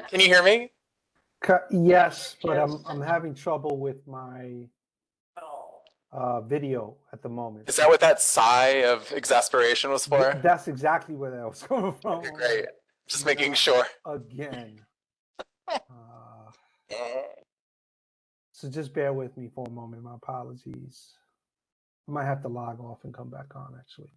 Can you hear me? Yes, but I'm having trouble with my video at the moment. Is that what that sigh of exasperation was for? That's exactly where that was coming from. Okay, great. Just making sure. Again. So just bear with me for a moment. My apologies. I might have to log off and come back on, actually.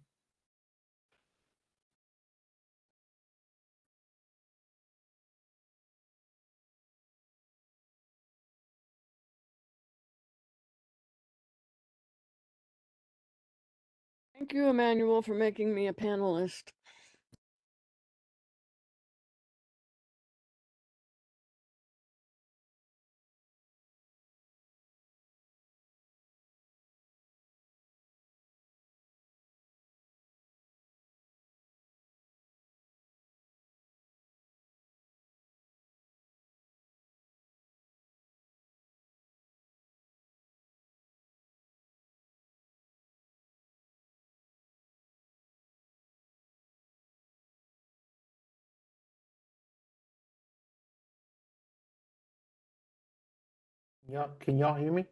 Thank you, Emmanuel, for making me a panelist. Can y'all hear me?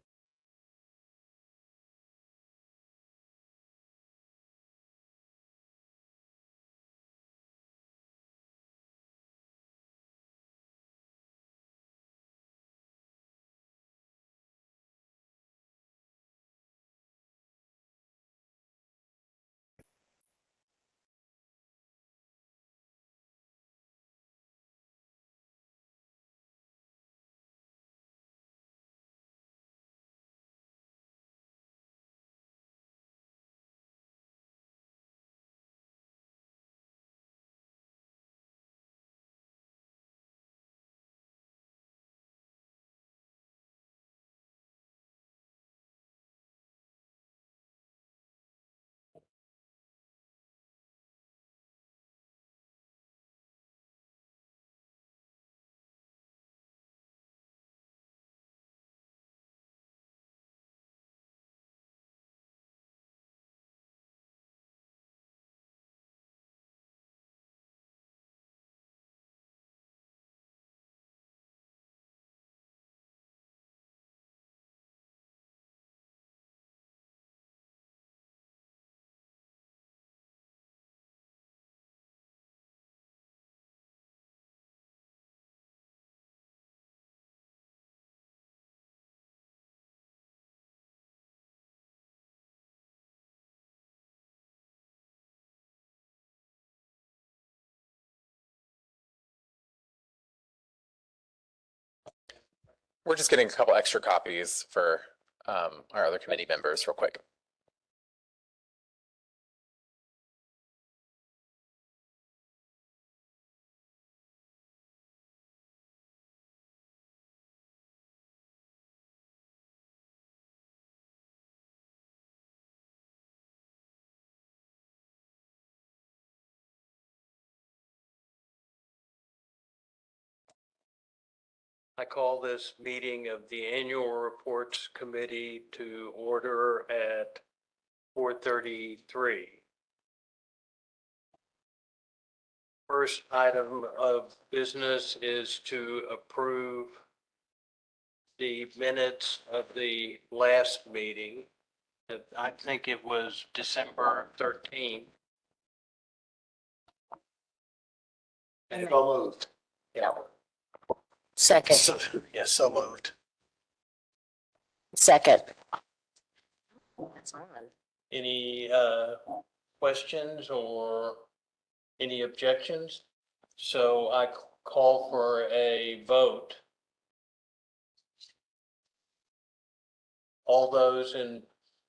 We're just getting a couple extra copies for our other committee members real quick. I call this meeting of the Annual Reports Committee to order at 4:33. First item of business is to approve the minutes of the last meeting. I think it was December 13th. So moved. Yeah. Second. Yes, so moved. Second. That's on. Any questions or any objections? So I call for a vote. All those in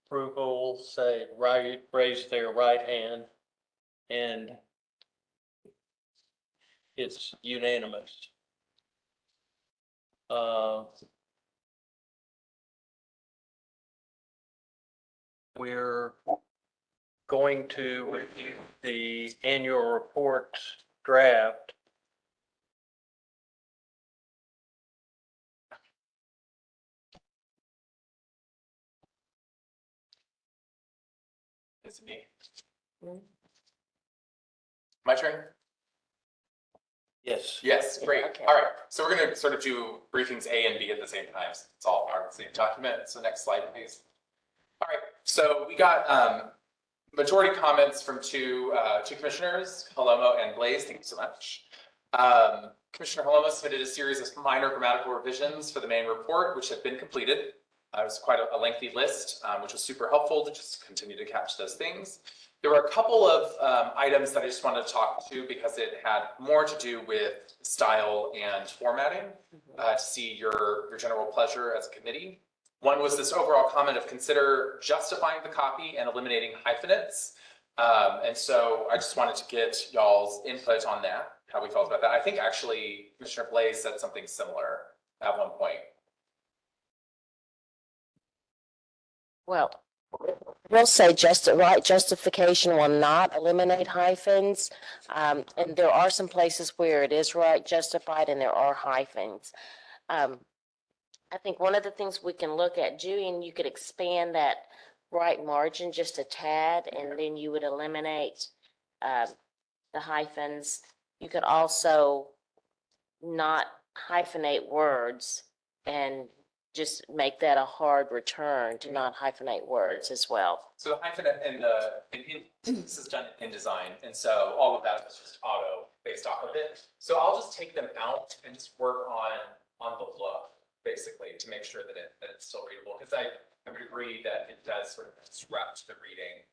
approval say right, raise their right hand, and it's unanimous. We're going to review the annual report draft. Is it me? My turn? Yes. Yes, great. Okay. All right. So we're going to sort of do briefings A and B at the same time. So it's all part of the same document. So next slide, please. All right. So we got majority comments from two commissioners, Holomo and Blaze. Thank you so much. Commissioner Holomo submitted a series of minor grammatical revisions for the main report, which have been completed. It was quite a lengthy list, which was super helpful to just continue to catch those things. There were a couple of items that I just wanted to talk to because it had more to do with style and formatting to see your general pleasure as a committee. One was this overall comment of consider justifying the copy and eliminating hyphenates. And so I just wanted to get y'all's input on that, how we felt about that. I think actually Commissioner Blaze said something similar at one point. Well, we'll say justification will not eliminate hyphens. And there are some places where it is right justified and there are hyphens. I think one of the things we can look at, Julian, you could expand that right margin just a tad and then you would eliminate the hyphens. You could also not hyphenate words and just make that a hard return to not hyphenate words as well. So the hyphenate this is done in design, and so all of that is just auto based off of it. So I'll just take them out and just work on the look, basically, to make sure that it's still readable. Because I would agree that it does sort of disrupt the reading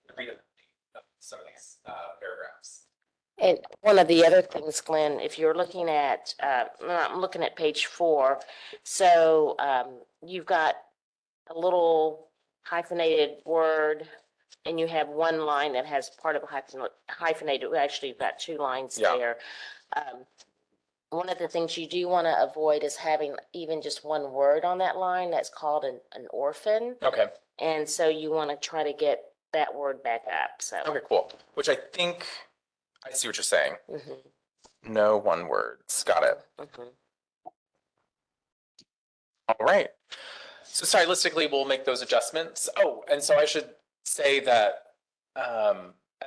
of some of these paragraphs. And one of the other things, Glenn, if you're looking at, I'm looking at page 4. So you've got a little hyphenated word and you have one line that has part of a hyphenated, actually you've got 2 lines Yeah. there. One of the things you do want to avoid is having even just one word on that line. That's called an orphan. Okay. And so you want to try to get that word back up, so. Okay, cool. Which I think I see what you're saying. Mhm, No one words. Got it. mhm. All right. So stylistically, we'll make those adjustments. Oh, and so I should say that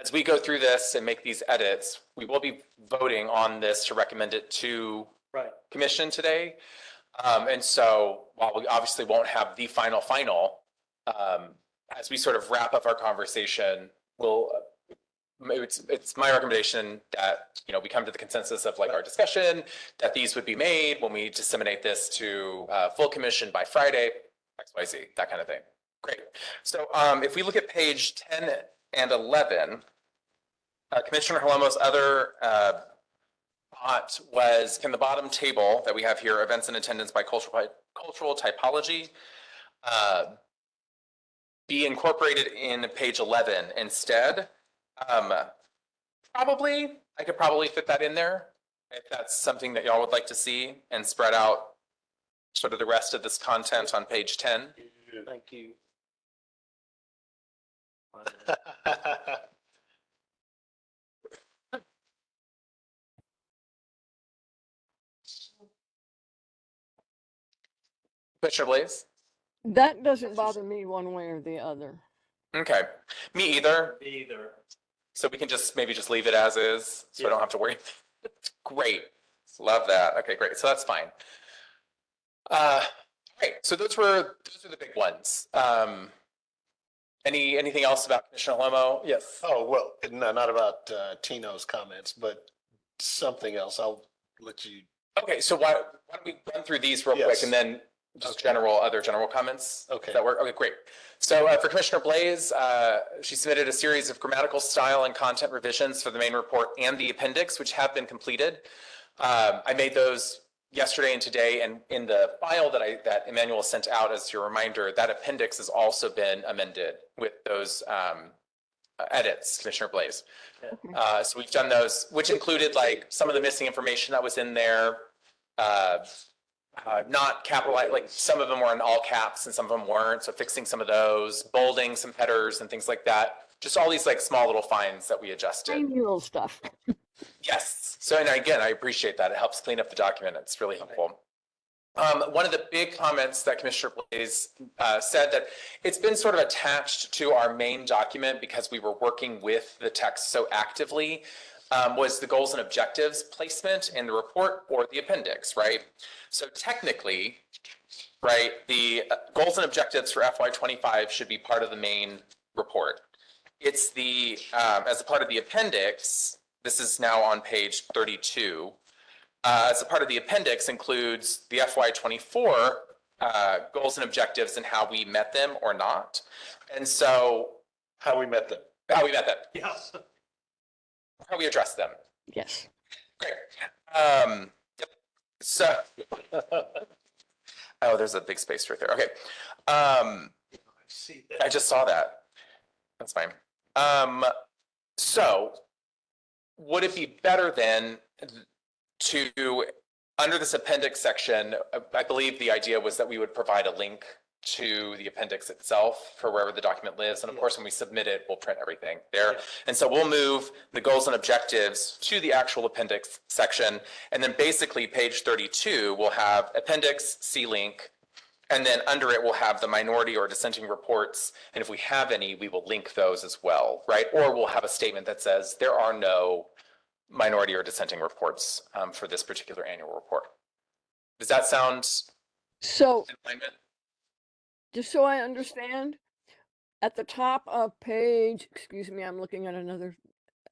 as we go through this and make these edits, we will be voting on this to recommend it to Right. commission today. And so while we obviously won't have the final, as we sort of wrap up our conversation, it's my recommendation that, we come to the consensus of like our discussion, that these would be made when we disseminate this to full commission by Friday, XYZ, that kind of thing. Great. So if we look at page 10 and 11, Commissioner Holomo's other thought was, can the bottom table that we have here, events and attendance by cultural typology, be incorporated in page 11 instead? Probably, I could probably fit that in there if that's something that y'all would like to see and spread out sort of the rest of this content on page 10. Thank you. Commissioner Blaze? That doesn't bother me one way or the other. Okay, me either. Either. So we can maybe just leave it as is, so I don't have to worry. Great, love that. Okay, great. So that's fine. Great. So those are the big ones. Anything else about Commissioner Holomo? Yes. Oh, well, no, not about Tino's comments, but something else. I'll let you. Okay, so why don't we run through these real quick Yes. and then just Okay. other general comments? Okay. Does that work? Okay, great. So for Commissioner Blaze, she submitted a series of grammatical style and content revisions for the main report and the appendix, which have been completed. I made those yesterday and today, and in the file that Emmanuel sent out as your reminder, that appendix has also been amended with those edits, Commissioner Blaze. So we've done those, which included like some of the missing information that was in there, not capitalized, like some of them were in all caps and some of them weren't. So fixing some of those, bolding some headers and things like that. Just all these like small little fines that we adjusted. Tiny little stuff. Yes. So, and again, I appreciate that. It helps clean up the document. It's really helpful. One of the big comments that Commissioner Blaze said that it's been sort of attached to our main document because we were working with the text so actively. was the goals and objectives placement in the report or the appendix, right? So technically, right, the goals and objectives for FY25 should be part of the main report. It's the, as a part of the appendix, this is now on page 32, as a part of the appendix includes the FY24 goals and objectives and how we met them or not. And so How we met them. how we met them, Yes. how we addressed them. Yes. Great. Yep. So, oh, there's a big space right there. Okay. See I just saw that. That's fine. So would it be better then to, under this appendix section, I believe the idea was that we would provide a link to the appendix itself for wherever the document lives. And of course, when we submit it, we'll print everything there. Yeah. And so we'll move the goals and objectives to the actual appendix section. And then basically page 32 will have appendix, C link, and then under it, we'll have the minority or dissenting reports. And if we have any, we will link those as well, right? Or we'll have a statement that says there are no minority or dissenting reports for this particular annual report. Does that sound So in alignment? just so I understand, at the top of page, excuse me, I'm looking at another,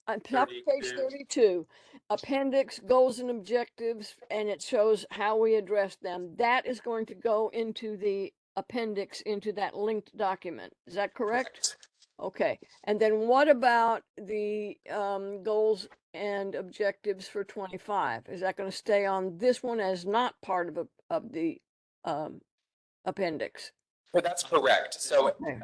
on top of page 32. 32, appendix, goals and objectives, and it shows how we address them. That is going to go into the appendix, into that linked document. Is that correct? Okay. And then what about the goals and objectives for 25? Is that going to stay on this one as not part of the appendix? Well, that's correct. So Okay.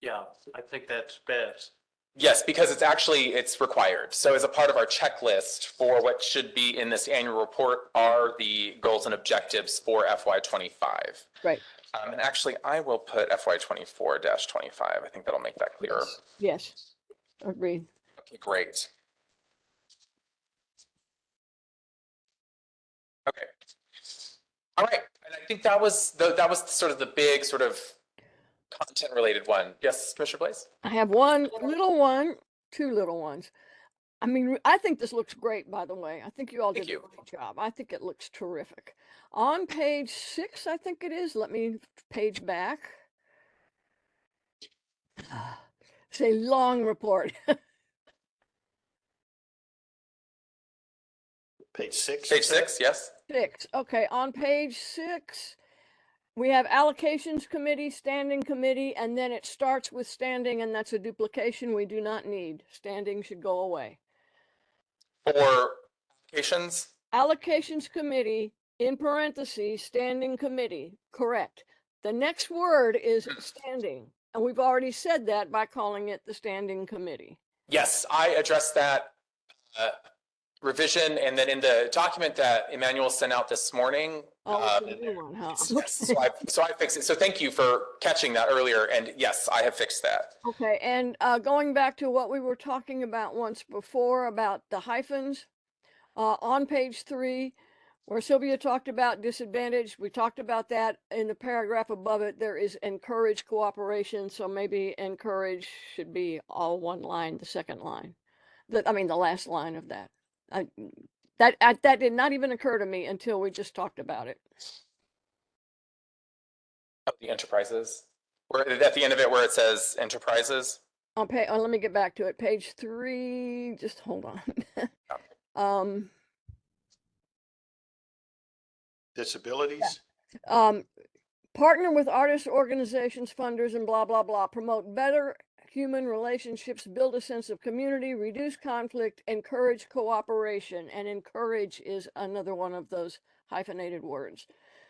Yeah, I think that's best. yes, because it's required. So as a part of our checklist for what should be in this annual report are the goals and objectives for FY25. Right. And actually, I will put FY24-25. I think that'll make that clearer. Yes. Agreed. Okay, great. Okay. All right. And I think that was sort of the big sort of content related one. Yes, Commissioner Blaze? I have one little one, two little ones. I mean, I think this looks great, by the way. I think you all Thank did a you. great job. I think it looks terrific. On page 6, I think it is. Let me page back. It's a long report. Page 6. Page 6, yes? 6. Okay, on page 6, we have allocations committee, standing committee, and then it starts with standing, and that's a duplication we do not need. Standing should go away. For applications? Allocations committee, in parentheses, standing committee, correct. The next word is standing, and we've already said that by calling it the standing committee. Yes, I addressed that revision, and then in the document that Emmanuel sent out this morning. Oh, it's a new one, huh? Yes, so I fixed it. So thank you for catching that earlier, and yes, I have fixed that. Okay, and going back to what we were talking about once before about the hyphens, on page 3, where Sylvia talked about disadvantage, we talked about that in the paragraph above it. There is encourage cooperation, so maybe encourage should be all one line, the second line. The last line of that. That did not even occur to me until we just talked about it. Oh, the enterprises, where at the end of it where it says enterprises. Let me get back to it. Page 3, just hold on. Disabilities. Partner with artists, organizations, funders, and blah, blah, blah. Promote better human relationships, build a sense of community, reduce conflict, encourage cooperation. And encourage is another one of those hyphenated words.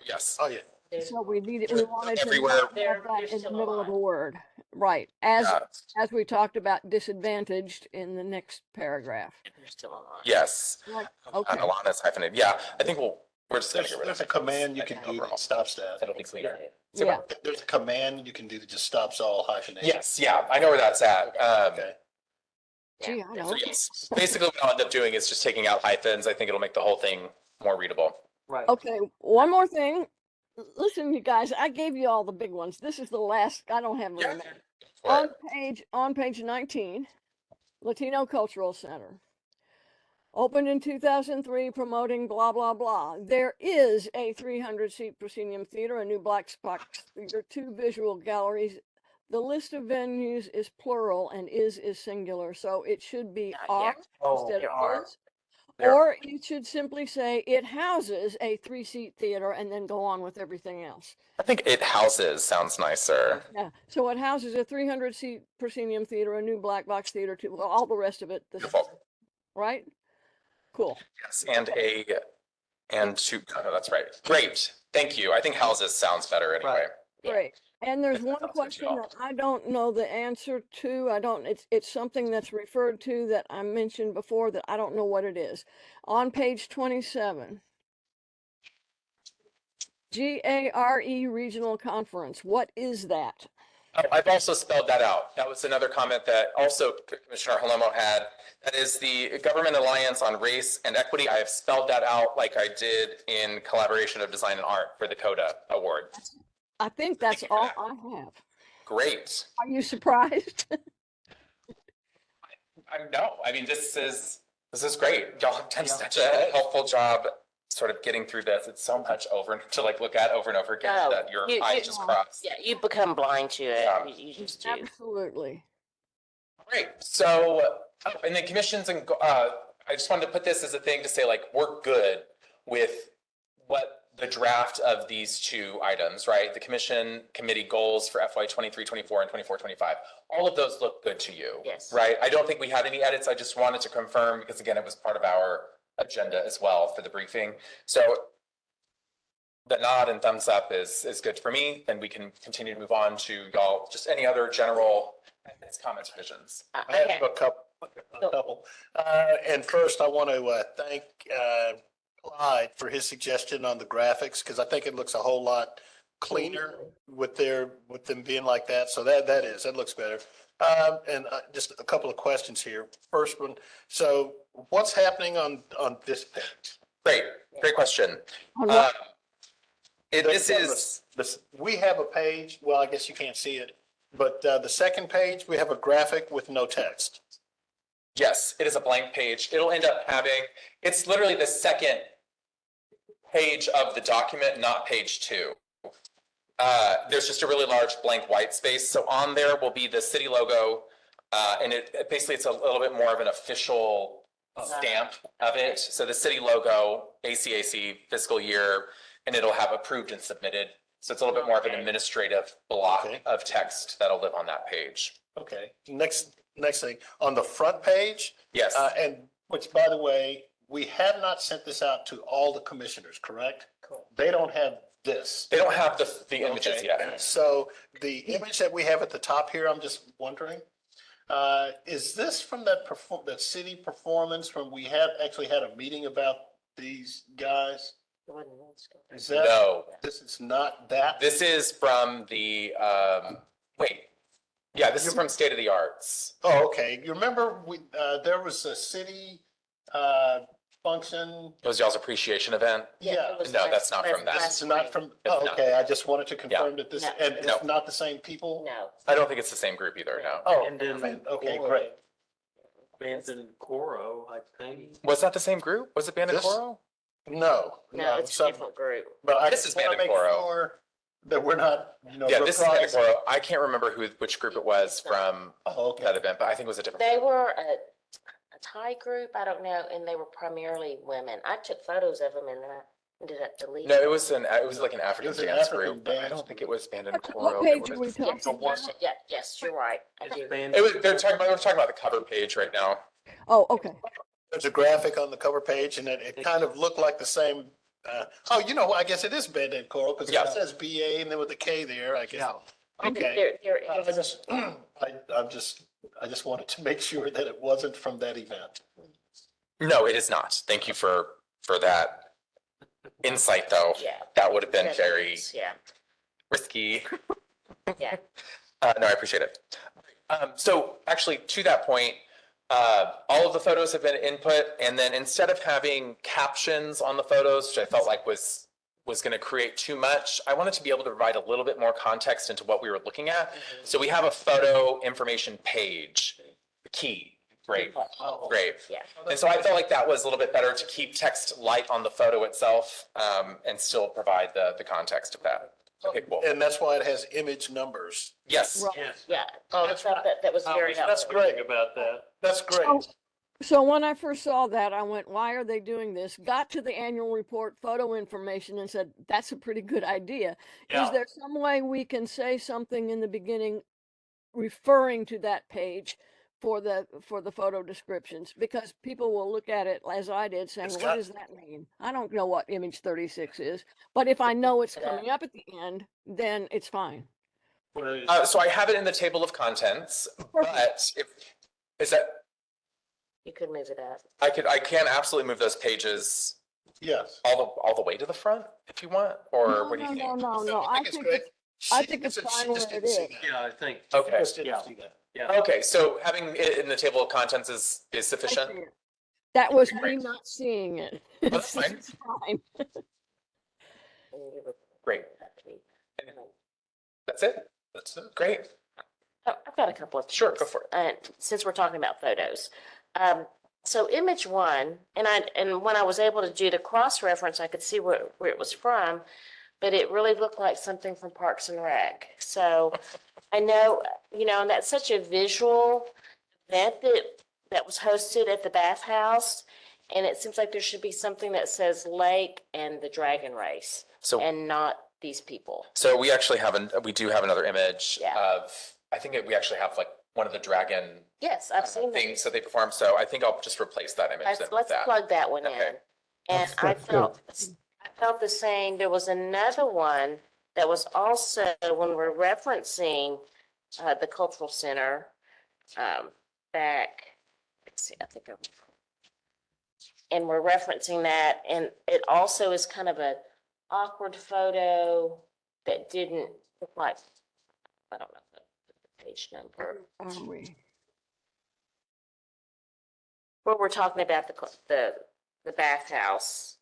Yes. Oh, yeah. So we wanted to Everywhere. have that in the middle of a word. Right, as we talked about disadvantaged in the next paragraph. You're still on. Yes. Right, okay. Alana's hyphenated. Yeah, I think we're just gonna There's, get rid of there's a it. command you can do Overall. that stops that. It'll be cleaner. Yeah, There's a command you can do that just stops all hyphenation. Yes, yeah, I know where that's at. Okay. gee, I know. So yes, basically what I'll end up doing is just taking out hyphens. I think it'll make the whole thing more readable. Right. Okay, one more thing. Listen, you guys, I gave you all the big ones. This is the last, I don't have very many. On page 19, Latino Cultural Center. Opened in 2003, promoting blah, blah, blah. There is a 300-seat proscenium theater, a new black box theater, 2 visual galleries. The list of venues is plural and is singular, so it should be Yeah. are Oh, instead there of are. is. There- Or it should simply say it houses a 3-seat theater and then go on with everything else. I think it houses sounds nicer. Yeah, so it houses a 300-seat proscenium theater, a new black box theater, too, well, all the rest of it, Beautiful. right? Cool. Yes, and two, oh, that's right. Great, thank you. I think houses sounds better anyway. Yeah. Great. And there's If that one sounds good to question y'all. that I don't know the answer to. It's something that's referred to that I mentioned before that I don't know what it is. On page 27. GARE Regional Conference, what is that? Oh, I've also spelled that out. That was another comment that also Commissioner Holomo had. That is the Government Alliance on Race and Equity. I have spelled that out like I did in Collaboration of Design and Art for the CODA Award. I think that's you for all that. I have. Great. Are you surprised? No, I mean, this is great. Y'all have done such a helpful job sort of getting through this. It's so much to like look at over and over again No, that your you- eyes you- just cross. Yeah, you become blind to it. Yeah. You just do. Absolutely. Great. So, and then commissions and, I just wanted to put this as a thing to say, like, we're good with what the draft of these 2 items, right? The commission committee goals for FY 23-24 and 24-25. All of those look good to you. Yes. Right? I don't think we had any edits. I just wanted to confirm because again, it was part of our agenda as well for the briefing. So the nod and thumbs up is good for me, and we can continue to move on to y'all. Just any other general comments, revisions. I Okay. have a couple. And first I want to thank Clyde for his suggestion on the graphics, because I think it looks a whole lot cleaner with them being like that. So that looks better. And just a couple of questions here. First one, so what's happening on this page? Great question. On what- We have a page, well, I guess you can't see it, but the second page, we have a graphic with no text. Yes, it is a blank page. It'll end up having, it's literally the second page of the document, not page 2. There's just a really large blank white space. So on there will be the city logo. And basically it's a little bit more of an official stamp of it. So the city logo, ACAC fiscal year, and it'll have approved and submitted. So it's a little bit more of an Okay. administrative block Okay. of text that'll live on that page. Okay, next thing, on the front page, Yes, and which, by the way, we have not sent this out to all the commissioners, correct? They don't have this. they don't have the images Okay. yet. So the image that we have at the top here, I'm just wondering, is this from that city performance from actually had a meeting about these guys? Is that, No, this is not that? this is from the, wait. Yeah, this is from State of the Arts. Oh, okay. You remember there was a city, function? It was y'all's appreciation event. Yeah. No, that's not from that. This is not from, It's not. okay, I just wanted to confirm that this, No. and it's No. not the same people? No. I don't think it's the same group either, no. Oh, And then- okay, great. Abandoned Coro, I think. Was that the same group? Was it This- Bandicoro? No. No, it's a some- different group. But I This just is want to make Bandicoro. sure that we're not, Yeah, this is reprising- Bandicoro. I can't remember which group it was from Oh, okay. that event, but I think it was a different. They were a Thai group, I don't know, and they were primarily women. I took photos of them and then I ended up deleting. No, it was like an African was an dance African group, but I dance don't think it was What Bandicoro. page are we talking Yes, about? yeah, yes, you're right. I It's think- We're talking about the cover page right now. Oh, okay. There's a graphic on the cover page and it kind of looked like the same, I guess it is Bandit Coral because Yeah. it says BA and then with the K there, I guess. Okay. There I is, just, I just wanted to make sure that it wasn't from that event. No, it is not. Thank you for that insight, though. yeah. That would have been that very is, Yeah, risky. yeah. No, I appreciate it. So actually, to that point, all of the photos have been input, and then instead of having captions on the photos, which I felt like was going to create too much, I wanted to be able to provide a little bit more context into what we were looking at. So we have a photo information page, key, Great, Oh, great. Yeah. And so I felt like that was a little bit better to keep text light on the photo itself, and still provide the context of that. Okay, cool. And that's why it has image numbers. Yes, Right. Yes. Yeah. Oh, I that's felt that was very helpful. That's great. About that. That's great. So when I first saw that, I went, why are they doing this? Got to the annual report photo information and said, that's a pretty good idea. Yeah. Is there some way we can say something in the beginning referring to that page for the photo descriptions? Because people will look at it as I did saying, It's what got- does that mean? I don't know what image 36 is, but if I know it's coming up at the end, then it's fine. so I have it in the table of contents, but is that, You could move it up. I can absolutely move those pages Yes. all the way to the front if you want, or No, what do you no, think? no, no, So no. I it's think great. I She think it's said fine she just where it didn't see is. that. Yeah, I think. Okay. Just didn't Yeah. see that. Yeah. Okay, so having it in the table of contents is I sufficient? see it. That was me Great. not seeing it. that's fine. It's fine. And you would- Great. That's it? That's it. Great. I've got a couple of. Sure, things, go for it. Since we're talking about photos. So image one, and when I was able to do the cross-reference, I could see where it was from, but it really looked like something from Parks and Rec. So I know, and that's such a visual event that was hosted at the bathhouse. And it seems like there should be something that says lake and the dragon race So, and not these people. so we actually we do have another image Yeah. of, I think we actually have like one of the dragon Yes, I've seen that. things that they perform. So I think I'll just replace that image then with Let's that. plug that one in. Okay. And That's good. I felt the same. There was another one that was also, when we're referencing the cultural center, back, let's see, I think and we're referencing that, and it also is kind of a awkward photo that didn't look like, I don't know, the page number. Are we? Where we're talking about the bathhouse.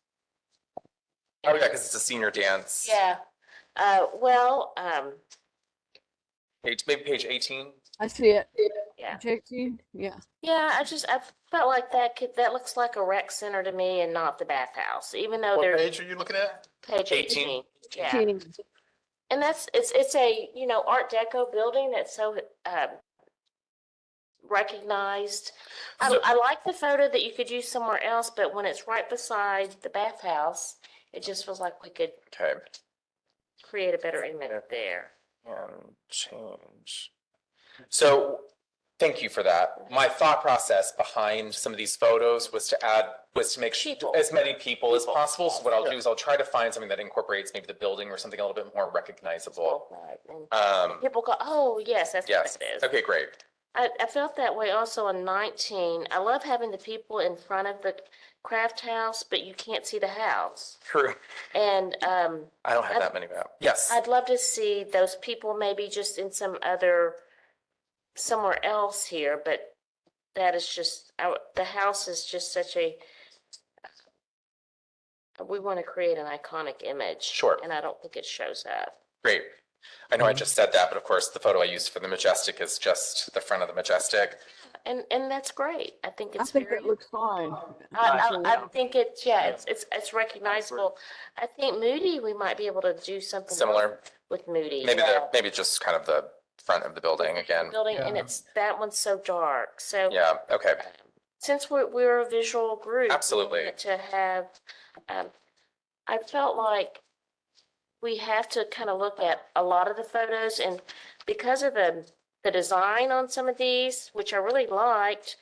Oh yeah, because it's a senior dance. Yeah, Maybe page 18. I see it. yeah, JT? Yeah. yeah, I felt like that looks like a rec center to me and not the bathhouse, even though What they're page are you looking at? page 18? 18. Yeah, Teeny. and it's a, Art Deco building that's so, recognized. I like the photo that you could use somewhere else, but when it's right beside the bathhouse, it just feels like we could Okay. create a better image there. And change. So, thank you for that. My thought process behind some of these photos was to make People. as many people as People. possible. So what I'll Yeah. do is I'll try to find something that incorporates maybe the building or something a little bit more recognizable. Right, and people go, oh, yes, that's what Yes. it is. Okay, great. I felt that way also on 19. I love having the people in front of the craft house, but you can't see the house. True. And I don't have that many about. Yes. I'd love to see those people maybe just in somewhere else here, but that is just, the house is just such we want to create an iconic image. Sure. And I don't think it shows up. Great. I know I just said that, but of course the photo I used for the Majestic is just the front of the Majestic. And that's great. I think I it's think very. it looks fine. I think it's recognizable. I think Moody, we might be able to do something. Similar. With Moody. Maybe yeah. maybe just kind of the front of the building again. Building, and Yeah. that one's so dark, so. Yeah, okay. Since we're a visual group. we Absolutely. wanted to have, I felt like we have to kind of look at a lot of the photos, and because of the design on some of these, which I really liked,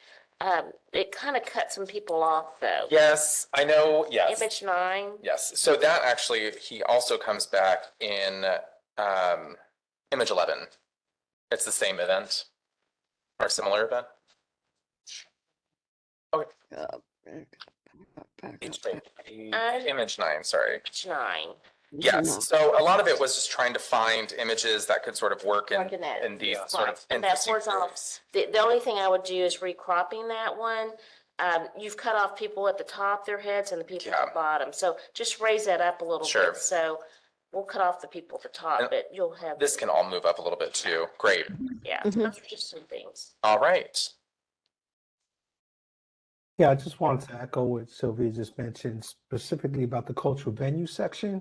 it kind of cut some people off though. Yes, I know, yes. Image 9, Yes, so that actually, he also comes back in image 11. It's the same event or similar event. Image 9, sorry. image 9. Yes, so a lot of it was just trying to find images that could sort of work Work in that. in these Yeah. sort of And that's interesting horizontal. groups. The only thing I would do is recropping that one. You've cut off people at the top, their heads, and the people at Yeah. the bottom. So just raise that up a little Sure. bit. So we'll cut off the people at the top, And but you'll have. This can all move up a little bit too. Great. Yeah, Mhm. those are just some things. All right. Yeah, I just wanted to echo what Sylvia just mentioned, specifically about the cultural venue section.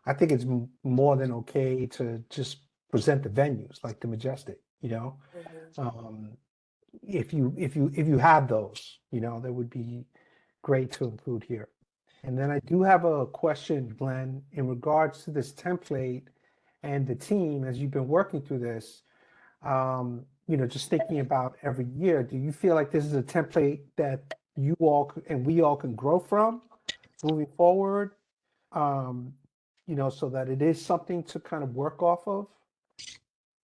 I think it's more than okay to just present the venues like the Majestic, you know? Um, if you have those, that would be great to include here. And then I do have a question, Glenn, in regards to this template and the team, as you've been working through this, just thinking about every year, do you feel like this is a template that you all and we all can grow from moving forward? So that it is something to kind of work off of?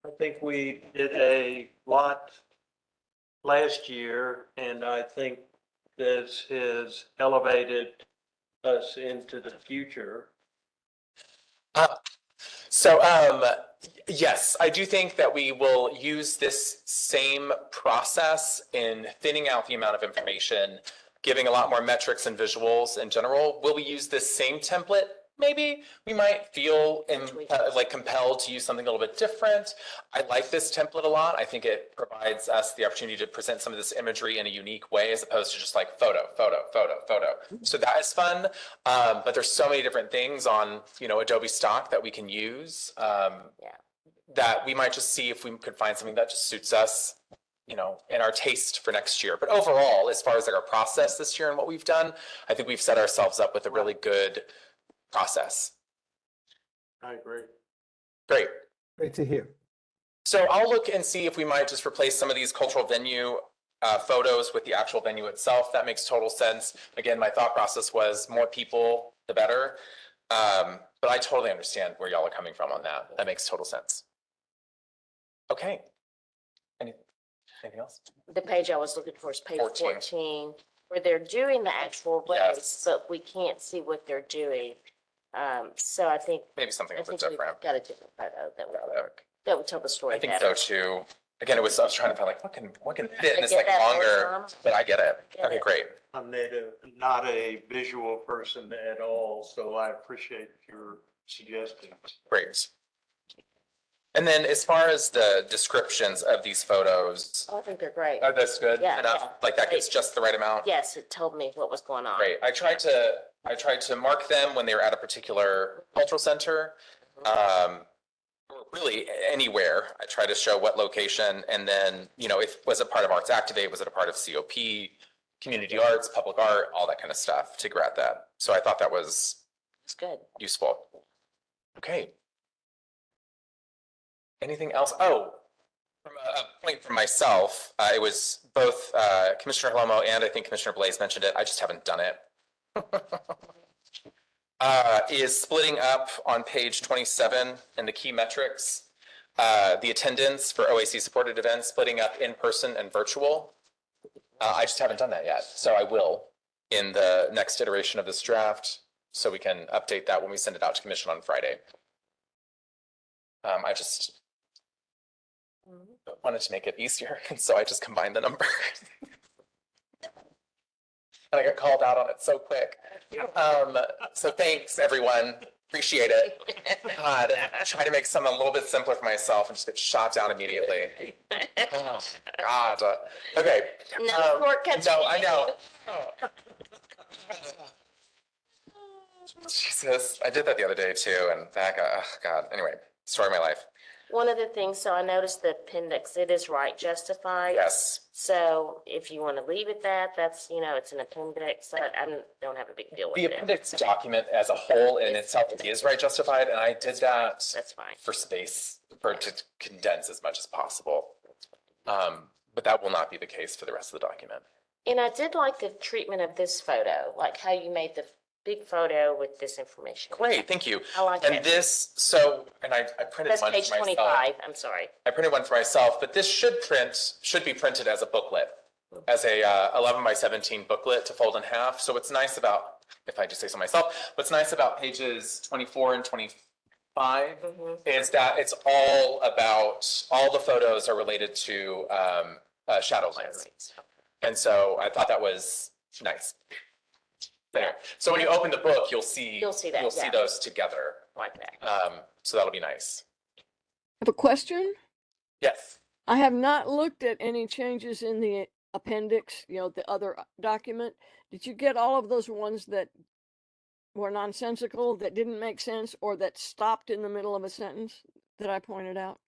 I think we did a lot last year, and I think this has elevated us into the future. So, yes, I do think that we will use this same process in thinning out the amount of information, giving a lot more metrics and visuals in general. Will we use this same template? Maybe we might feel like compelled to use something a little bit different. I like this template a lot. I think it provides us the opportunity to present some of this imagery in a unique way, as opposed to just like photo, photo, photo, photo. So that is fun. But there's so many different things on, Adobe Stock that we can use. That we might just see if we could find something that just suits us, in our taste for next year. But overall, as far as like our process this year and what we've done, I think we've set ourselves up with a really good process. I agree. Great. Great to hear. So I'll look and see if we might just replace some of these cultural venue photos with the actual venue itself. That makes total sense. Again, my thought process was more people, the better. But I totally understand where y'all are coming from on that. That makes total sense. Okay. Anything else? The page I was looking for is page 14. 14, where they're doing the actual Yes. race, but we can't see what they're doing. So I think Maybe something a I little think bit we've different. got a different photo that would Got work. That would tell the story I think better. so too. Again, I was trying to find like what can fit in I this get like that, longer, Tom. but I get it. Get Okay, it. great. I'm not a visual person at all, so I appreciate your suggestions. Great. And then as far as the descriptions of these photos, Oh, I think they're great. are this good Yeah, enough? yeah. Like that gets Great. just the right amount? Yes, it told me what was going on. Great. I tried to mark them when they were at a particular cultural center. Or really anywhere. I try to show what location, and then, if was it part of Arts Activate, was it a part of COP, community arts, public art, all that kind of stuff to grab that. So I thought that was It's good. useful. Okay. Anything else? Oh, from a point from myself, it was both Commissioner Holomo and I think Commissioner Blaze mentioned it. I just haven't done it. Is splitting up on page 27 in the key metrics, the attendance for OAC supported events, splitting up in person and virtual. I just haven't done that yet, so I will in the next iteration of this draft, so we can update that when we send it out to commission on Friday. I just wanted to make it easier, and so I just combined the numbers. And I got called out on it so quick. So thanks, everyone. Appreciate it. God, I try to make something a little bit simpler for myself and just get shot down immediately. Oh, God. Okay. No shortcuts. No, I know. Jesus, I did that the other day too, and that got, oh, God. Anyway, story of my life. One of the things, so I noticed the appendix, it is right justified. Yes. So if you want to leave it that's, it's an appendix. I don't have a big deal with The it. appendix document as a whole in itself is right justified, and I did that That's fine. for space, to condense as much as possible. But that will not be the case for the rest of the document. And I did like the treatment of this photo, like how you made the big photo with this information. Great, thank you. I like And it. this, and I printed That's one page for myself. 25, I'm sorry. I printed one for myself, but this should be printed as a booklet, as a 11 by 17 booklet to fold in half. So what's nice about, if I just say so myself, what's nice about pages 24 and 25 is that it's all the photos are related to Shadowlands. And so I thought that was nice. There. So when you open the book, you'll see that, you'll see yeah. those together. Like that. So that'll be nice. I have a question. Yes. I have not looked at any changes in the appendix, the other document. Did you get all of those ones that were nonsensical, that didn't make sense, or that stopped in the middle of a sentence that I pointed out?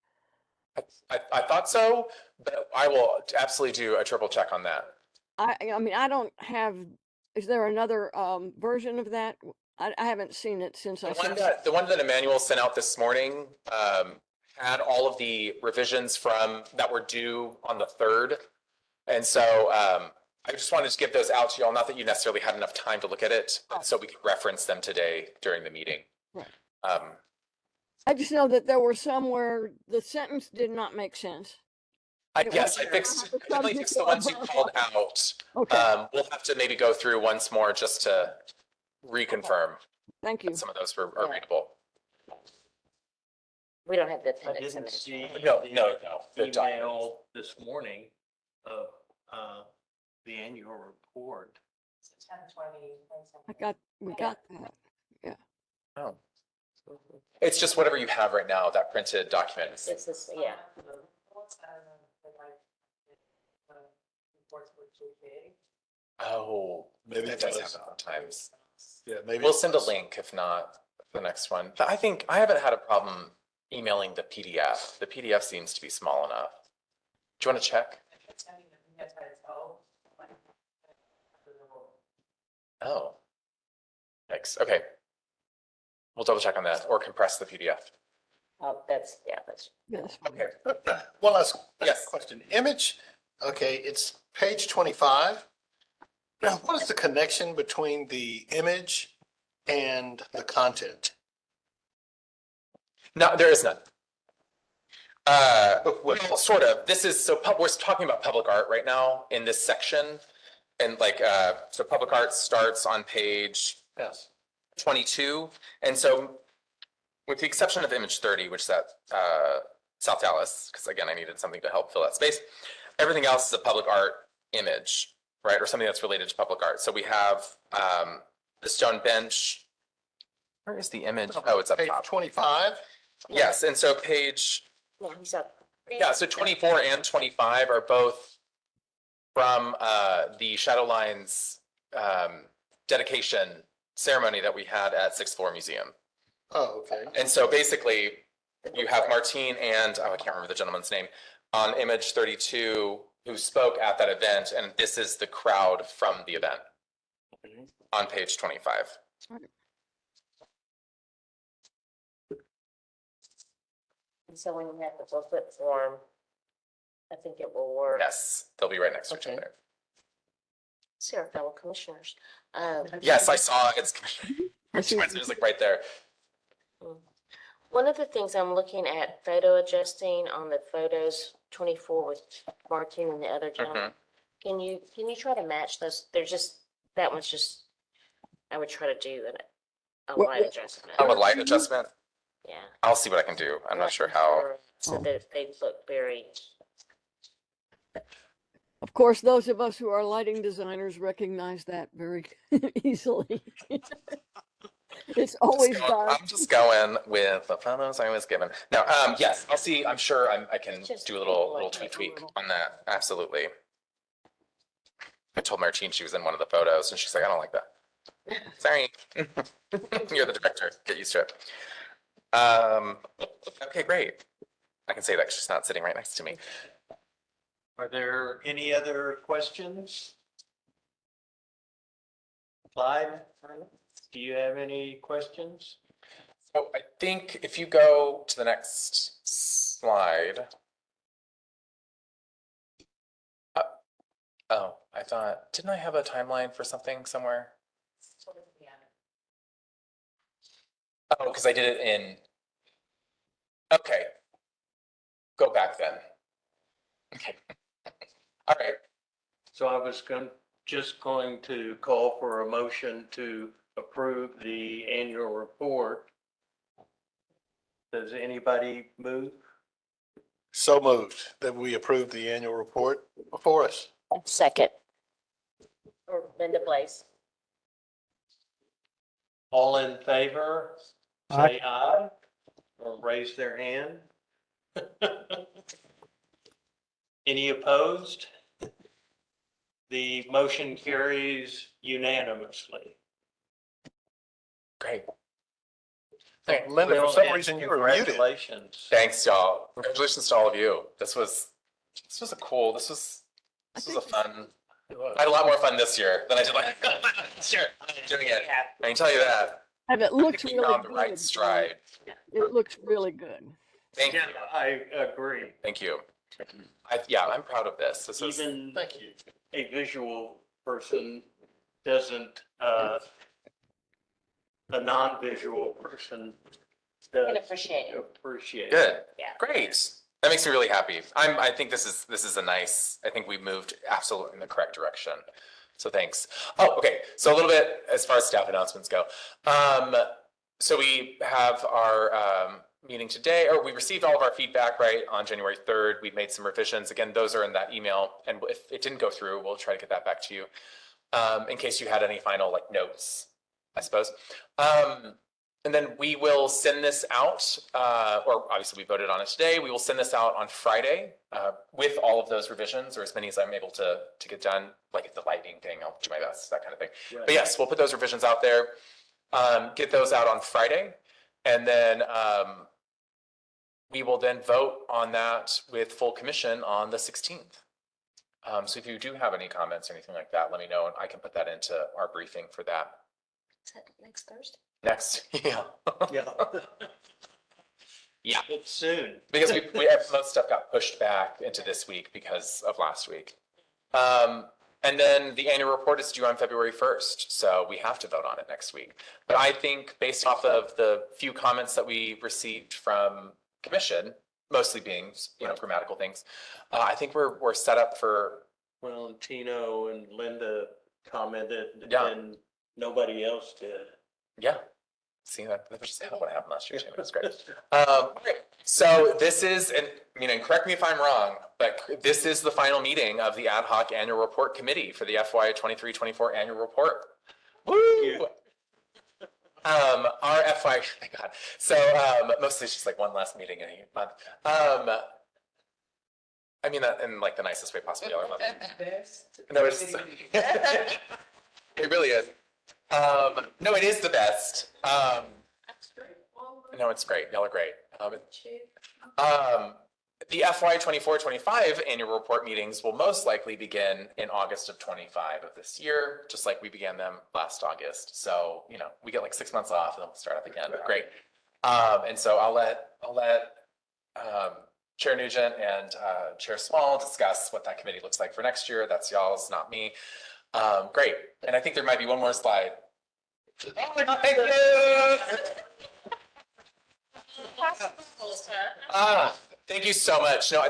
I thought so, but I will absolutely do a triple check on that. I mean, I don't have, is there another version of that? I haven't seen it since I sent it. The one that Emmanuel sent out this morning had all of the revisions from that were due on the 3rd. And so I just wanted to give those out to y'all, not that you necessarily had enough time to look at it, but so we could reference them today during the meeting. Right. Um, I just know that there were some where the sentence did not make sense. Yes, I definitely fixed the ones you called out. Okay, We'll have to maybe go through once more just to reconfirm thank you. that some of those are readable. We don't have the I appendix in didn't this. see. No, the the document. Email this morning of, the annual report. We got that. Oh, Mhm. it's just whatever you have right now, that printed document. It's this, yeah. Oh, Maybe that it does was. happen sometimes. Yeah, maybe. We'll send a link if not the next one. But I think I haven't had a problem emailing the PDF. The PDF seems to be small enough. Do you want to check? Oh. Thanks. Okay. We'll double check on that or compress the PDF. Oh, that's, yeah, that's. Yes. Okay. One last Yes. question. Image, okay, it's page 25. Now, what is the connection between the image and the content? No, there is none. Well, sort of. This is, so we're talking about public art right now in this section. And so public art starts on page Yes. 22. And so with the exception of image 30, which is at South Dallas, because again, I needed something to help fill that space. Everything else is a public art image, right? Or something that's related to public art. So we have the stone bench. Where is the image? Oh, it's up Page top. 25. Yes, and so page, Yeah, he's up. so 24 and 25 are both from the Shadowlines dedication ceremony that we had at Sixth Floor Museum. Oh, okay. And so basically, you have Martine and, I can't remember the gentleman's name, on image 32, who spoke at that event, and this is the crowd from the event on page 25. And so when you have the booklet form, I think it will work. Yes, they'll be right next to each Okay. other. See our fellow commissioners. Yes, I saw it's it's like right there. One of the things I'm looking at photo adjusting on the photos 24 with Martin and the other gentleman. Can you try to match those? They're just, that one's just, I would try to do a What- line adjustment. Oh, a light adjustment? Yeah. I'll see what I can do. I'm not sure how. So that they look very, Of course, those of us who are lighting designers recognize that very easily. It's always dark. I'm just going with the photos I was given. Now, yes, I'll see. I'm sure I can Just do a people little like tweak that. on that. Absolutely. I told Martine she was in one of the photos and she's like, I don't like that. Sorry. You're the director. Get used to it. Okay, great. I can say that 'cause she's not sitting right next to me. Are there any other questions? Clyde, do you have any questions? So I think if you go to the next slide. Oh, I thought, didn't I have a timeline for something somewhere? Oh, because I did it in. Okay. Go back then. Okay. All right. So I was just going to call for a motion to approve the annual report. Does anybody move? So moved that we approve the annual report before us. second. Or Linda Blaze. All in favor, say aye, or raise their hand. Any opposed? The motion carries unanimously. Great. Hey, Linda, for Well, some and reason you were muted. Congratulations. Thanks, y'all. Congratulations to all of you. This was a cool, this was a fun, I had a lot more fun this year than I did last year doing it. I can tell you that. And it I looks think we really found the right good. stride. It looks really good. Thank you. Yeah, I agree. Thank you. I'm proud of this. This is, Even Thank you. a visual person doesn't, a non-visual person Can does appreciate it. appreciate it. good. Yeah. Great. That makes me really happy. I think this is a nice, I think we've moved absolutely in the correct direction. So thanks. Oh, okay. So a little bit as far as staff announcements go. So we have our meeting today, or we received all of our feedback, right, on January 3rd. We've made some revisions. Again, those are in that email. And if it didn't go through, we'll try to get that back to you. In case you had any final like notes, I suppose. And then we will send this out, or obviously we voted on it today. We will send this out on Friday with all of those revisions, or as many as I'm able to get done. Like the lighting thing, I'll do my best, that kind of thing. Right. But yes, we'll put those revisions out there, get those out on Friday, and then we will then vote on that with full commission on the 16th. So if you do have any comments or anything like that, let me know, and I can put that into our briefing for that Is that next Thursday? next. Yeah. Yeah. Yeah. It's soon. Because we have most stuff got pushed back into this week because of last week. And then the annual report is due on February 1st, so we have to vote on it next week. But I think based off of the few comments that we received from commission, mostly being, grammatical things, I think we're set up for, Well, and Tino and Linda commented Yeah. and nobody else did. yeah. See, that was just what happened last year, too. It was great. Okay. So this is, and correct me if I'm wrong, but this is the final meeting of the ad hoc annual report committee for the FY 23-24 annual report. Woo! Our FY, thank God. So mostly it's just like one last meeting in a month. I mean that in like the nicest way possible. I love it. No, it's it really is. No, it is the best. No, it's great. Y'all are great. The FY 24-25 annual report meetings will most likely begin in August of 25 of this year, just like we began them last August. So, we get like 6 months off and then we'll start up again. Great. And so I'll let Chair Nugent and Chair Small discuss what that committee looks like for next year. That's y'all's, not me. Great. And I think there might be one more slide. Thank you. Thank you so much. No,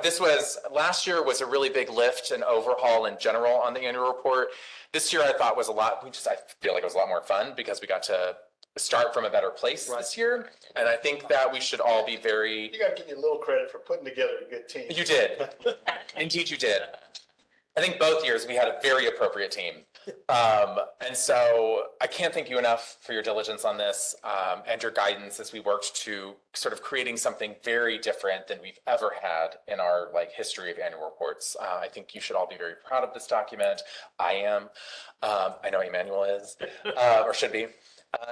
last year was a really big lift and overhaul in general on the annual report. This year I thought was I feel like it was a lot more fun because we got to start from a better place this year. And I think that we should all be very. You gotta give me a little credit for putting together a good team. You did. Indeed you did. I think both years we had a very appropriate team. And so I can't thank you enough for your diligence on this and your guidance as we worked to sort of creating something very different than we've ever had in our history of annual reports. I think you should all be very proud of this document. I am. I know Emmanuel is, or should be.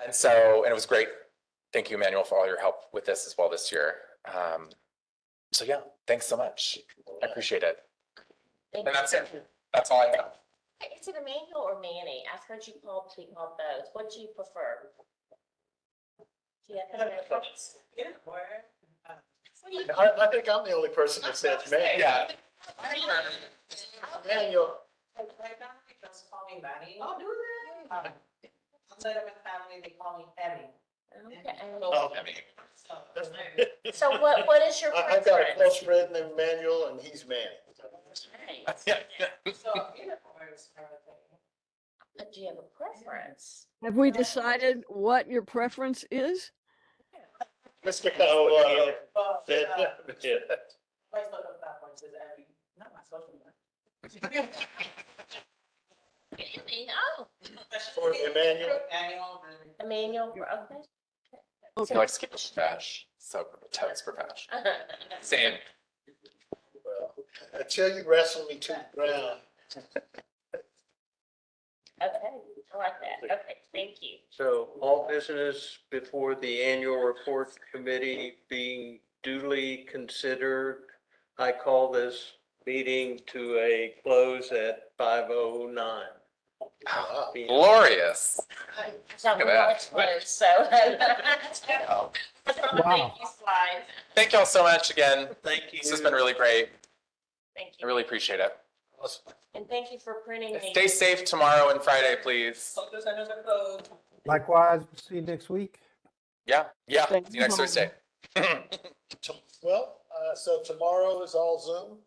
And it was great. Thank you, Emmanuel, for all your help with this as well this year. So yeah, thanks so much. I appreciate it. And that's it. That's all I have. Is it Emmanuel or Manny? I've heard you be called both. What do you prefer? Do you have a preference? I think I'm the only person that says man. Yeah. Manual. Just call me Manny. Oh, do they? Outside of my family, they call me Emmy. Okay. Oh, I mean, So, So what is your I've got a preference? close friend named Manuel and he's Manny. yeah. so either or is everything. Do you have a preference? Have we decided what your preference is? Mr. Cowell, But, said, my social platform says Emmy, not my social one. Oh, For Emmanuel. Annual, Emmanuel, okay. He likes to keep it fresh. So totes profesh. Same. Well, until you wrestle me to the ground. Okay, I like that. Okay, thank you. So all business before the annual report committee being duly considered, I call this meeting to a close at 5:09. Glorious. So Look we're at going that. to close, so. Wow. Thank you, slides. Thank y'all so much again. Thank you. This has been really great. Thank I you. really appreciate it. And thank you for printing the. Stay safe tomorrow and Friday, please. Focus under the code. Likewise, see you next week. Yeah, yeah. Thank See you next you. Thursday. Well, so tomorrow is all Zoom?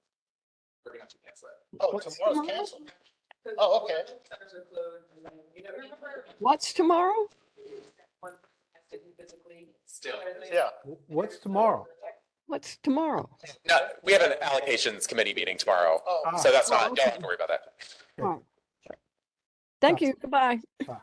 We're gonna have to cancel it. Oh, What's tomorrow's tomorrow? canceled. Oh, okay. Centers are closed, and then, you know, remember What's tomorrow? one has to be physically. Still. Yeah. What's tomorrow? What's tomorrow? No, we have an allocations committee meeting tomorrow, Oh, Ah, so that's Oh, not, don't okay. have to worry about that. All right. Thank you. Goodbye. bye.